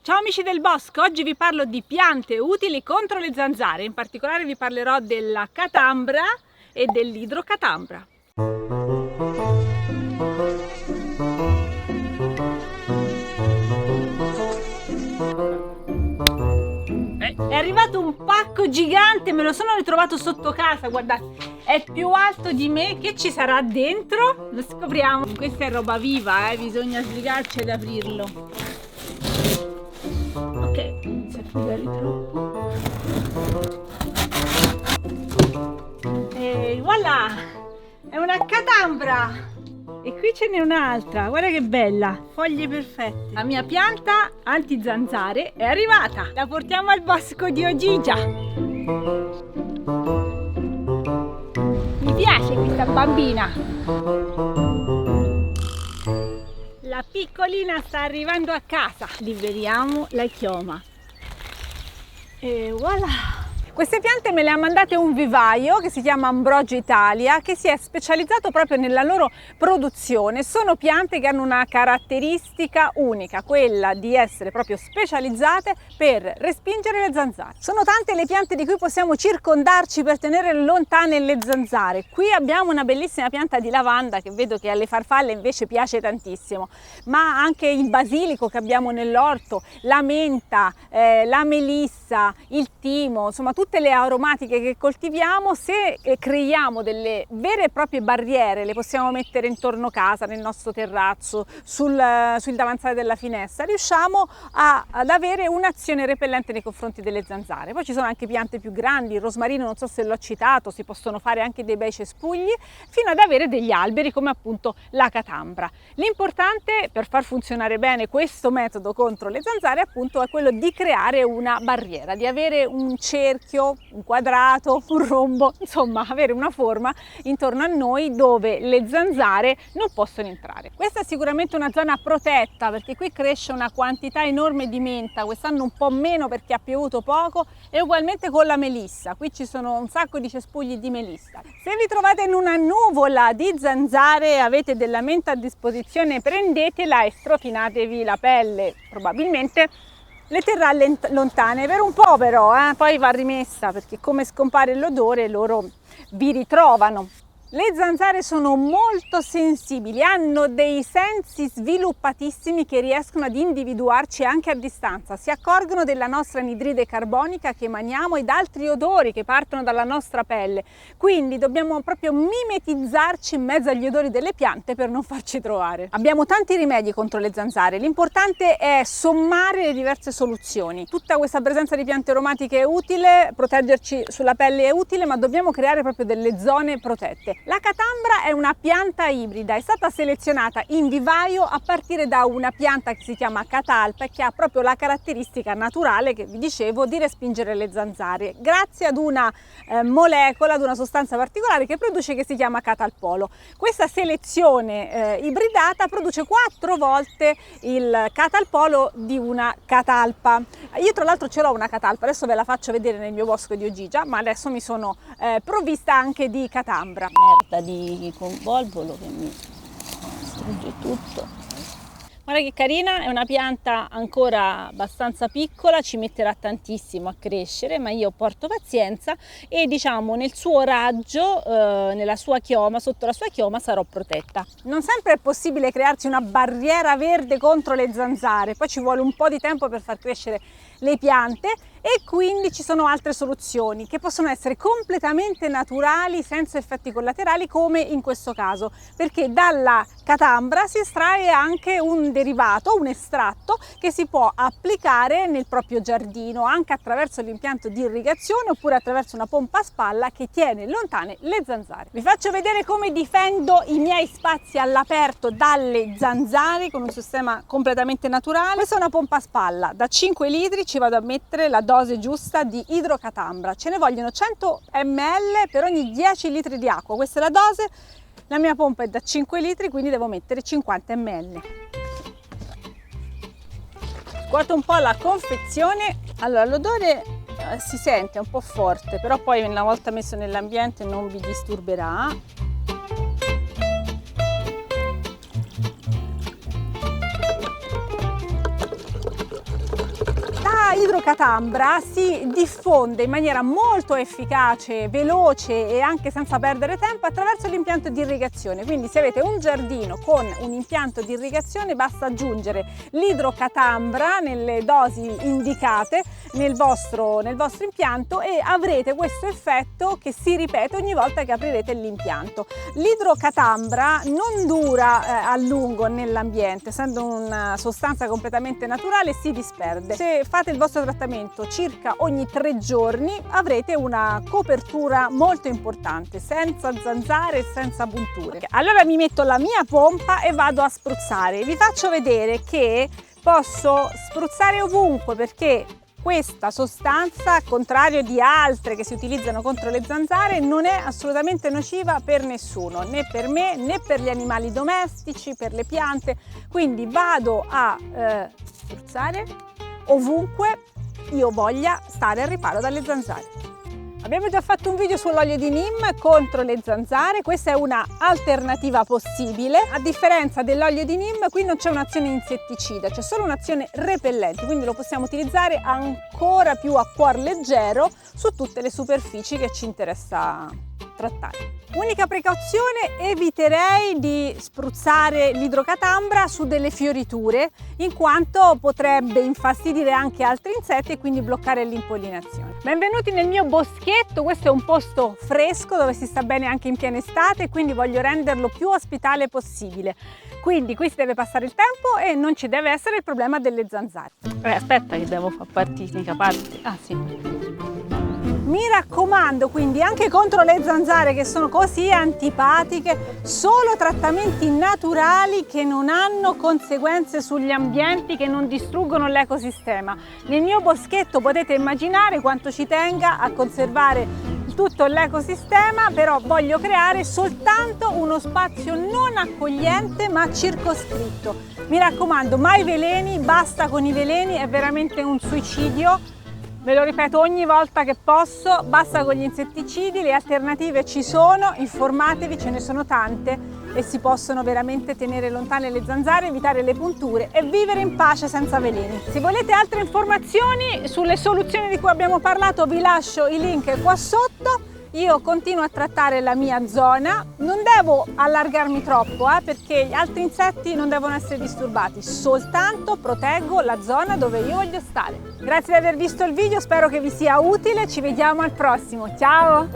Ciao amici del bosco, oggi vi parlo di piante utili contro le zanzare, in particolare vi parlerò della catambra e dell'idrocatambra. È arrivato un pacco gigante, me lo sono ritrovato sotto casa, guardate, è più alto di me. Che ci sarà dentro? Lo scopriamo. Questa è roba viva, bisogna sbrigarci ad aprirlo. Ok, inizia a fregare troppo. E voilà! È una catambra! E qui ce n'è un'altra, guarda che bella, foglie perfette. La mia pianta anti-zanzare è arrivata, la portiamo al bosco di Ogigia. Mi piace questa bambina. La piccolina sta arrivando a casa, liberiamo la chioma. E voilà! Queste piante me le ha mandate un vivaio che si chiama Ambrogio Italia, che si è specializzato proprio nella loro produzione. Sono piante che hanno una caratteristica unica, quella di essere proprio specializzate per respingere le zanzare. Sono tante le piante di cui possiamo circondarci per tenere lontane le zanzare. Qui abbiamo una bellissima pianta di lavanda che vedo che alle farfalle invece piace tantissimo, ma anche il basilico che abbiamo nell'orto, la menta, la melissa, il timo, insomma tutte le aromatiche che coltiviamo. Se creiamo delle vere e proprie barriere, le possiamo mettere intorno casa, nel nostro terrazzo, sul davanzale della finestra, riusciamo ad avere un'azione repellente nei confronti delle zanzare. Poi ci sono anche piante più grandi, il rosmarino non so se l'ho citato, si possono fare anche dei bei cespugli, fino ad avere degli alberi come appunto la catambra. L'importante per far funzionare bene questo metodo contro le zanzare appunto è quello di creare una barriera, di avere un cerchio, un quadrato, un rombo, insomma avere una forma intorno a noi dove le zanzare non possono entrare. Questa è sicuramente una zona protetta perché qui cresce una quantità enorme di menta, quest'anno un po' meno perché ha piovuto poco, e ugualmente con la melissa, qui ci sono un sacco di cespugli di melissa. Se vi trovate in una nuvola di zanzare e avete della menta a disposizione, prendetela e strofinatevi la pelle, probabilmente le terrà lontane per un po', però poi va rimessa perché come scompare l'odore loro vi ritrovano. Le zanzare sono molto sensibili, hanno dei sensi sviluppatissimi che riescono ad individuarci anche a distanza, si accorgono della nostra anidride carbonica che emaniamo ed altri odori che partono dalla nostra pelle, quindi dobbiamo proprio mimetizzarci in mezzo agli odori delle piante per non farci trovare. Abbiamo tanti rimedi contro le zanzare, l'importante è sommare le diverse soluzioni. Tutta questa presenza di piante aromatiche è utile, proteggerci sulla pelle è utile, ma dobbiamo creare proprio delle zone protette. La catambra è una pianta ibrida, è stata selezionata in vivaio a partire da una pianta che si chiama catalpa e che ha proprio la caratteristica naturale, che vi dicevo, di respingere le zanzare, grazie ad una molecola, ad una sostanza particolare che produce, che si chiama catalpolo. Questa selezione ibridata produce 4 volte il catalpolo di una catalpa. Io tra l'altro ce l'ho una catalpa, adesso ve la faccio vedere nel mio bosco di Ogigia, ma adesso mi sono provvista anche di catambra. Merda di convolvolo che mi distrugge tutto. Guarda che carina, è una pianta ancora abbastanza piccola, ci metterà tantissimo a crescere, ma io porto pazienza e diciamo nel suo raggio, nella sua chioma, sotto la sua chioma sarò protetta. Non sempre è possibile crearsi una barriera verde contro le zanzare, poi ci vuole un po' di tempo per far crescere le piante e quindi ci sono altre soluzioni che possono essere completamente naturali, senza effetti collaterali, come in questo caso, perché dalla catambra si estrae anche un derivato, un estratto che si può applicare nel proprio giardino anche attraverso l'impianto di irrigazione oppure attraverso una pompa a spalla che tiene lontane le zanzare. Vi faccio vedere come difendo i miei spazi all'aperto dalle zanzare con un sistema completamente naturale. Questa è una pompa a spalla, da 5 litri ci vado a mettere la dose giusta di idrocatambra, ce ne vogliono 100 ml per ogni 10 litri di acqua, questa è la dose. La mia pompa è da 5 litri, quindi devo mettere 50 ml. Scuoto un po' la confezione. Allora, l'odore si sente un po' forte, però poi una volta messo nell'ambiente non vi disturberà. La idrocatambra si diffonde in maniera molto efficace, veloce e anche senza perdere tempo attraverso l'impianto di irrigazione. Quindi se avete un giardino con un impianto di irrigazione basta aggiungere l'idrocatambra nelle dosi indicate nel vostro impianto e avrete questo effetto che si ripete ogni volta che aprirete l'impianto. L'idrocatambra non dura a lungo nell'ambiente, essendo una sostanza completamente naturale si disperde. Se fate il vostro trattamento circa ogni 3 giorni avrete una copertura molto importante, senza zanzare e senza punture. Allora mi metto la mia pompa e vado a spruzzare. Vi faccio vedere che posso spruzzare ovunque perché questa sostanza, al contrario di altre che si utilizzano contro le zanzare, non è assolutamente nociva per nessuno, né per me né per gli animali domestici, per le piante. Quindi vado a spruzzare ovunque io voglia stare al riparo dalle zanzare. Abbiamo già fatto un video sull'olio di neem contro le zanzare, questa è una alternativa possibile. A differenza dell'olio di neem qui non c'è un'azione insetticida, c'è solo un'azione repellente, quindi lo possiamo utilizzare ancora più a cuor leggero su tutte le superfici che ci interessa trattare. Unica precauzione, eviterei di spruzzare l'idrocatambra su delle fioriture in quanto potrebbe infastidire anche altri insetti e quindi bloccare l'impollinazione. Benvenuti nel mio boschetto, questo è un posto fresco dove si sta bene anche in piena estate e quindi voglio renderlo più ospitale possibile. Quindi qui si deve passare il tempo e non ci deve essere il problema delle zanzare. Aspetta che devo far partire mica parte. Ah sì. Mi raccomando quindi anche contro le zanzare che sono così antipatiche, solo trattamenti naturali che non hanno conseguenze sugli ambienti, che non distruggono l'ecosistema. Nel mio boschetto potete immaginare quanto ci tenga a conservare tutto l'ecosistema, però voglio creare soltanto uno spazio non accogliente ma circoscritto. Mi raccomando, mai veleni, basta con i veleni, è veramente un suicidio. Ve lo ripeto ogni volta che posso, basta con gli insetticidi, le alternative ci sono, informatevi, ce ne sono tante e si possono veramente tenere lontane le zanzare, evitare le punture e vivere in pace senza veleni. Se volete altre informazioni sulle soluzioni di cui abbiamo parlato vi lascio i link qua sotto. Io continuo a trattare la mia zona, non devo allargarmi troppo perché gli altri insetti non devono essere disturbati, soltanto proteggo la zona dove io voglio stare. Grazie di aver visto il video, spero che vi sia utile, ci vediamo al prossimo, ciao!